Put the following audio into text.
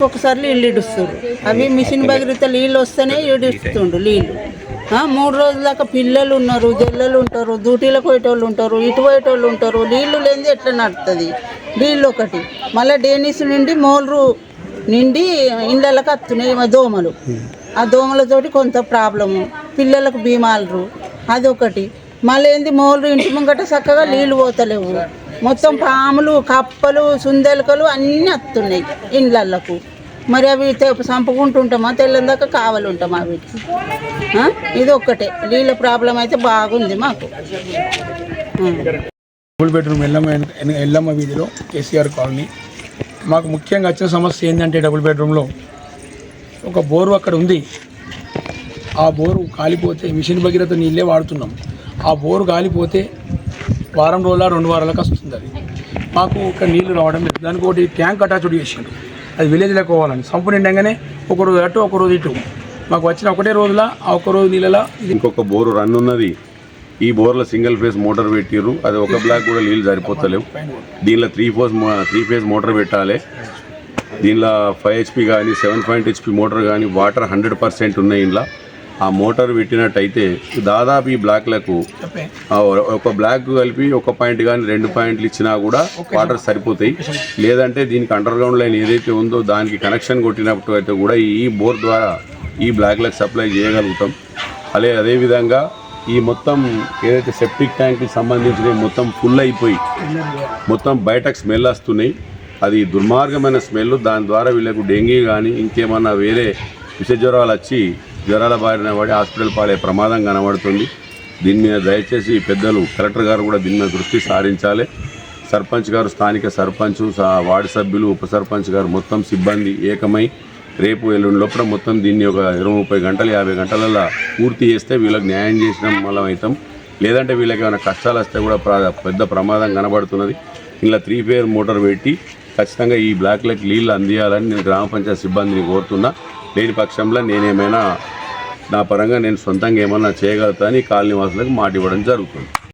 ఒకసారి నీళ్ళు ఇడుస్తారు. అవి మిషన్ భగీరథ నీళ్ళు వస్తేనే ఇడుస్తుండు నీళ్ళు. 3 రోజుల దాకా పిల్లలు ఉన్నారు, జల్లలు ఉంటారు, డ్యూటీలకు పోయేటోళ్ళు ఉంటారు, ఇటు పోయేటోళ్ళు ఉంటారు. నీళ్లు లేనిది ఎట్లా నడుతుంది? నీళ్ళు ఒకటి, మళ్ళీ డేనిస్ నుండి మోల్రు నిండి ఇండ్లకి వస్తున్నాయి దోమలు. ఆ దోమలతోటి కొంత ప్రాబ్లము, పిల్లలకు బీమాలు అదొకటి. మళ్ళీ ఏంది మోల్రు ఇంటి ముంగట చక్కగా నీళ్ళు పోతలేవు, మొత్తం పాములు, కప్పలు, సుందెలకలు అన్నీ వస్తున్నాయి ఇండ్లకు. మరి అవి చంపుకుంటుంటామా? తెల్లందాకా కావాలి ఉంటామా వీటికి? ఇది ఒక్కటే నీళ్ళ ప్రాబ్లం అయితే బాగుంది మాకు. డబుల్ బెడ్రూమ్ ఎల్లమ్మ వీధిలో కేసీఆర్ కాలనీ. మాకు ముఖ్యంగా వచ్చిన సమస్య ఏంటంటే డబుల్ బెడ్రూమ్లో ఒక బోరు అక్కడ ఉంది. ఆ బోరు కాలిపోతే మిషన్ భగీరథ నీళ్ళే వాడుతున్నాం. ఆ బోరు కాలిపోతే వారం రోజుల 2 వారాలకు వస్తుంది. అది మాకు ఇక్కడ నీళ్లు రావడం లేదు. దానికి ఒకటి ట్యాంక్ అటాచ్డ్ చేసిండు. అది విలేజ్లో పోవాలని సంపు నిండగానే ఒకరోజు అటు ఒకరోజు ఇటు. మాకు వచ్చిన ఒకటే రోజుల ఆ ఒక్కరోజు నీళ్ళ ఇంకొక బోరు రన్ ఉన్నది. ఈ బోర్లో సింగిల్ ఫేజ్ మోటార్ పెట్టిర్రు. అది ఒక బ్లాక్ కూడా నీళ్ళు సరిపోతలేవు. దీనిలో 3 ఫేజ్ మోటార్ పెట్టాలి. దీనిలో 5 HP కానీ 7 HP మోటార్ కానీ వాటర్ 100% ఉన్నాయి. ఇంట్లో ఆ మోటార్ పెట్టినట్టయితే దాదాపు ఈ బ్లాక్లకు ఒక బ్లాక్ కలిపి 1 పాయింట్ కానీ 2 పాయింట్లు ఇచ్చినా కూడా వాటర్ సరిపోతాయి. లేదంటే దీనికి అండర్ గ్రౌండ్ లైన్ ఏదైతే ఉందో దానికి కనెక్షన్ కొట్టినప్పుడు అయితే కూడా ఈ బోర్ ద్వారా ఈ బ్లాక్లకు సప్లై చేయగలుగుతాం. అదేవిధంగా ఈ మొత్తం ఏదైతే సెప్టిక్ ట్యాంక్కి సంబంధించినవి మొత్తం ఫుల్ అయిపోయి మొత్తం బయటకు స్మెల్ వస్తున్నాయి. అది దుర్మార్గమైన స్మెల్. దాని ద్వారా వీళ్ళకు డెంగీ కానీ ఇంకేమన్నా వేరే విష జ్వరాలు వచ్చి జ్వరాల బారిన పడి హాస్పిటల్ పాలే ప్రమాదం కనబడుతుంది. దీని మీద దయచేసి పెద్దలు కలెక్టర్ గారు కూడా దీని మీద దృష్టి సారించాలి. సర్పంచ్ గారు, స్థానిక సర్పంచ్, వార్డు సభ్యులు, ఉప సర్పంచ్ గారు మొత్తం సిబ్బంది ఏకమై రేపు ఎల్లుండి లోపల మొత్తం దీన్ని ఒక 20-30 గంటలు 50 గంటలలో పూర్తి చేస్తే వీళ్ళకి న్యాయం చేసిన వల్ల అవుతాం. లేదంటే వీళ్ళకి ఏమైనా కష్టాలు వస్తే కూడా పెద్ద ప్రమాదం కనబడుతున్నది. ఇలా 3 ఫేజ్ మోటార్ పెట్టి ఖచ్చితంగా ఈ బ్లాక్లకు నీళ్ళు అందియాలని నేను గ్రామ పంచాయతీ సిబ్బందిని కోరుతున్నా. లేని పక్షంలో నేనేమైనా నా పరంగా నేను సొంతంగా ఏమన్నా చేయగలుగుతా అని కాలనీ వాసులకు మాట ఇవ్వడం జరుగుతుంది.